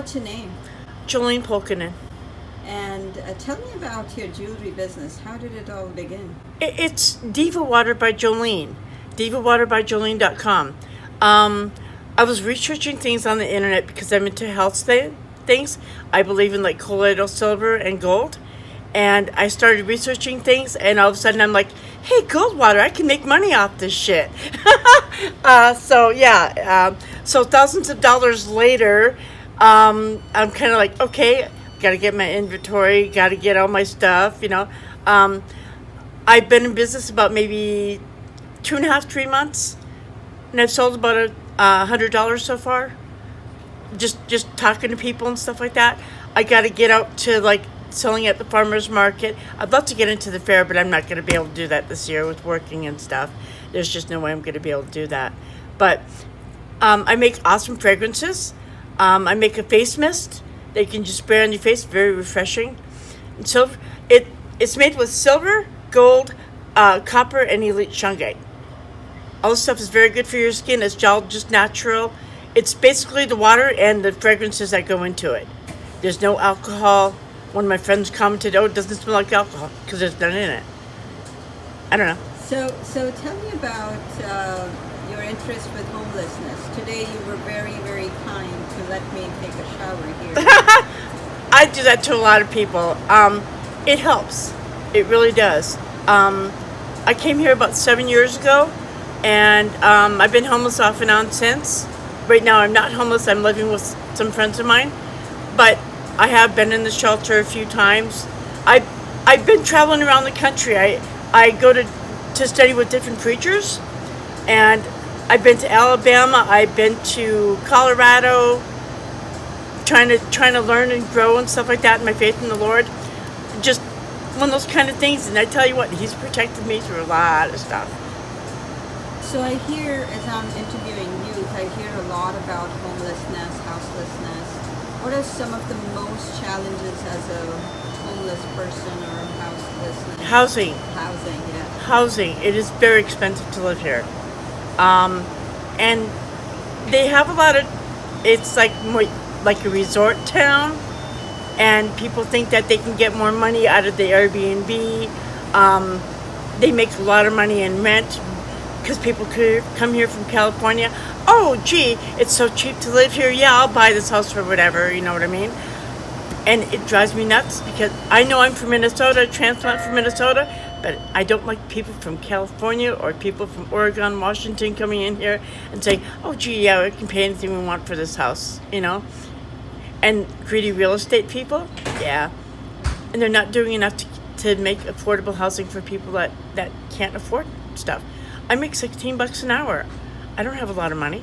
What's your name? Joleen Polkinen. And tell me about your jewelry business. How did it all begin? It's Diva Water by Joleen. DivaWaterByJoleen.com. I was researching things on the internet because I'm into things. I believe in like colloidal silver and gold. And I started researching things, and all of a sudden I'm like, hey, gold water, I can make money off this shit. So thousands of dollars later, I'm kind of like, okay, got to get my inventory, got to get all my stuff. I've been in business about maybe 2.5, 3 months, and I've sold about $100 so far. Just talking to people and stuff like that. I got to get out to like selling at the farmers market. I'd love to get into the fair, but I'm not going to be able to do that this year with working and stuff. There's just no way I'm going to be able to do that. But I make awesome fragrances. I make a face mist that you can just spray on your face, very refreshing. And so it's made with silver, gold, copper, and elite shungite. All this stuff is very good for your skin. It's all just natural. It's basically the water and the fragrances that go into it. There's no alcohol. One of my friends commented, "Oh, it doesn't smell like alcohol because there's none in it." I don't know. So tell me about your interest with homelessness. Today you were very, very kind to let me take a shower here. I do that to a lot of people. It helps. It really does. I came here about 7 years ago, and I've been homeless off and on since. Right now I'm not homeless. I'm living with some friends of mine, but I have been in the shelter a few times. I've been traveling around the country. I go to study with different preachers, and I've been to Alabama. I've been to Colorado, trying to learn and grow and stuff like that in my faith in the Lord. Just one of those kind of things. And I tell you what, He's protected me through a lot of stuff. So I hear, as I'm interviewing youth, I hear a lot about homelessness, houselessness. What are some of the most challenges as a homeless person or houselessness? Housing. Housing, yeah. Housing. It is very expensive to live here. And they have a lot of, it's like more like a resort town, and people think that they can get more money out of the Airbnb. They make a lot of money in rent because people could come here from California. Oh, gee, it's so cheap to live here. Yeah, I'll buy this house for whatever, you know what I mean? And it drives me nuts because I know I'm from Minnesota, transplant from Minnesota, but I don't like people from California or people from Oregon, Washington coming in here and saying, oh, gee, yeah, we can pay anything we want for this house, And greedy real estate people, yeah. And they're not doing enough to make affordable housing for people that can't afford stuff. I make $16 an hour. I don't have a lot of money.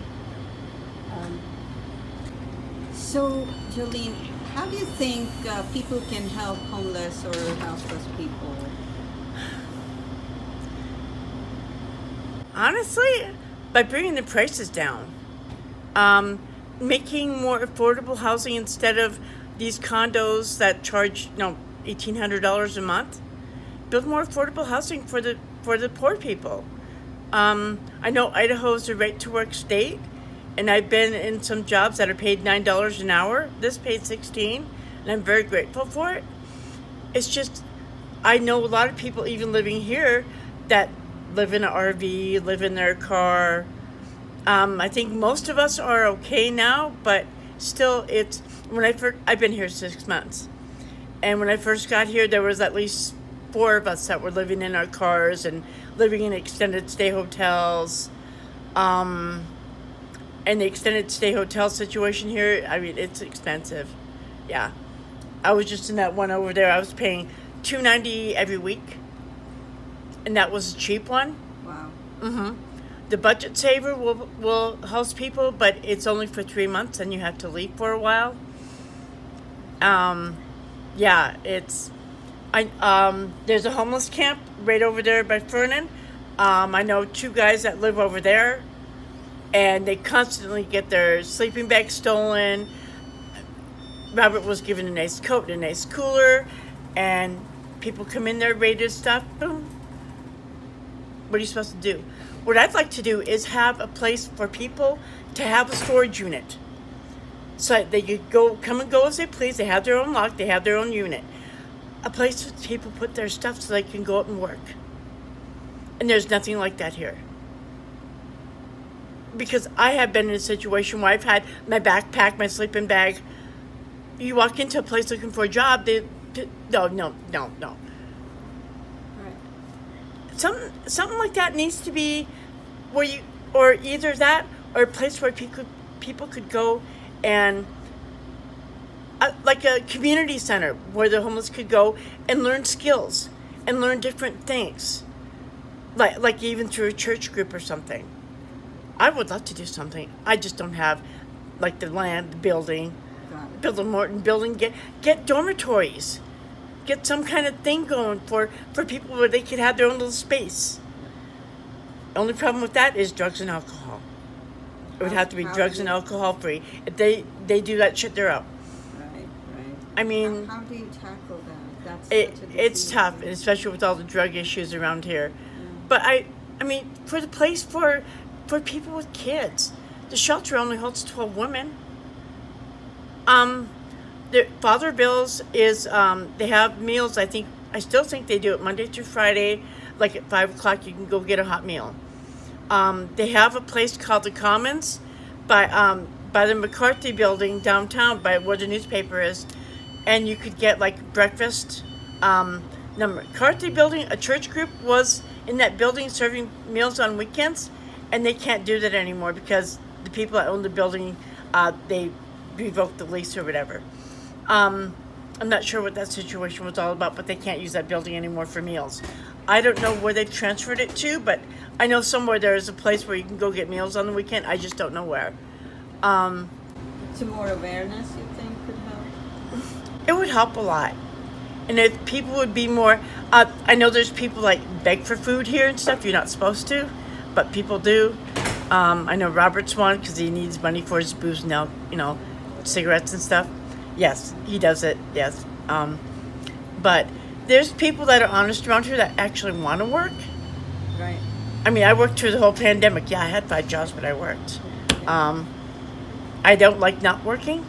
So, Joleen, how do you think people can help homeless or houseless people? Honestly, by bringing the prices down. Making more affordable housing instead of these condos that charge, $1,800 a month. Build more affordable housing for the poor people. I know Idaho is a right-to-work state, and I've been in some jobs that are paid $9 an hour. This paid $16, and I'm very grateful for it. It's just, I know a lot of people even living here that live in an RV, live in their car. I think most of us are okay now, but still, I've been here 6 months, and when I first got here, there was at least 4 of us that were living in our cars and living in extended stay hotels. And the extended stay hotel situation here, I mean, it's expensive. Yeah. I was just in that one over there. I was paying $290 every week, and that was a cheap one. Wow. Mm-hmm. The budget saver will house people, but it's only for 3 months, and you have to leave for a while. There's a homeless camp right over there by Fernan. I know 2 guys that live over there, and they constantly get their sleeping bags stolen. Robert was given a nice coat and a nice cooler, and people come in there, raided stuff, boom. What are you supposed to do? What I'd like to do is have a place for people to have a storage unit. so they could come and go as they please. They have their own lock. They have their own unit. A place where people put their stuff so they can go out and work. And there's nothing like that here. Because I have been in a situation where I've had my backpack, my sleeping bag. You walk into a place looking for a job, no. Right. Something like that needs to be or either that or a place where people could go and like a community center where the homeless could go and learn skills and learn different things, like even through a church group or something. I would love to do something. I just don't have like the land, the building, build a Morton building, get dormitories, get some kind of thing going for people where they could have their own little space. The only problem with that is drugs and alcohol. It would have to be drugs and alcohol free. If they do that shit, they're out. Right. I mean, how do you tackle that? It's tough, and especially with all the drug issues around here. Yeah. But I mean, for the place for people with kids, the shelter only holds 12 women. The Father Bill's is they have meals. I still think they do it Monday through Friday. Like at 5:00, you can go get a hot meal. They have a place called the Commons by the McCarthy building downtown by where the newspaper is, and you could get like breakfast. The McCarthy building, a church group was in that building serving meals on weekends, and they can't do that anymore because the people that own the building, they revoked the lease or whatever. I'm not sure what that situation was all about, but they can't use that building anymore for meals. I don't know where they've transferred it to, but I know somewhere there is a place where you can go get meals on the weekend. I just don't know where. Some more awareness, you think, could help? It would help a lot. And if people would be more... I know there's people like beg for food here and stuff. You're not supposed to, but people do. I know Robert's one because he needs money for his booze now, cigarettes and stuff. Yes, he does it, yes. But there's people that are honest around here that actually want to work. Right. I mean, I worked through the whole pandemic. Yeah, I had 5 jobs, but I worked. I don't like not working.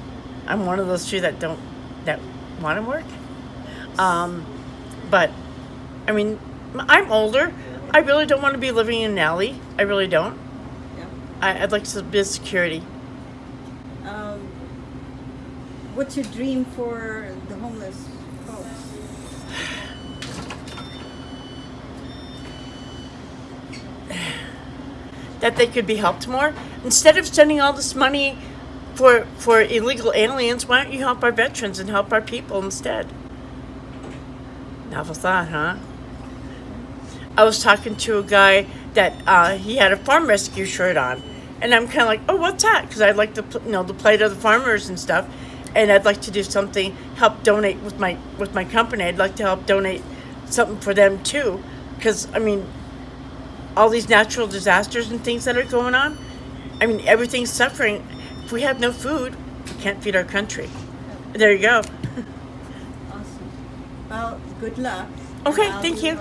I'm one of those few that want to work. But, I mean, I'm older. I really don't want to be living in an alley. I really don't. Yeah. I'd like to be security. What's your dream for the homeless folks? That they could be helped more. Instead of spending all this money for illegal aliens, why don't you help our veterans and help our people instead? Novel thought, huh? I was talking to a guy that he had a farm rescue shirt on, and I'm kind of like, oh, what's that? Because I like the plight of the farmers and stuff, and I'd like to do something, help donate with my company. I'd like to help donate something for them too, because I mean, all these natural disasters and things that are going on. I mean, everything's suffering. If we have no food, we can't feed our country. There you go. Awesome. Well, good luck. Okay, thank you.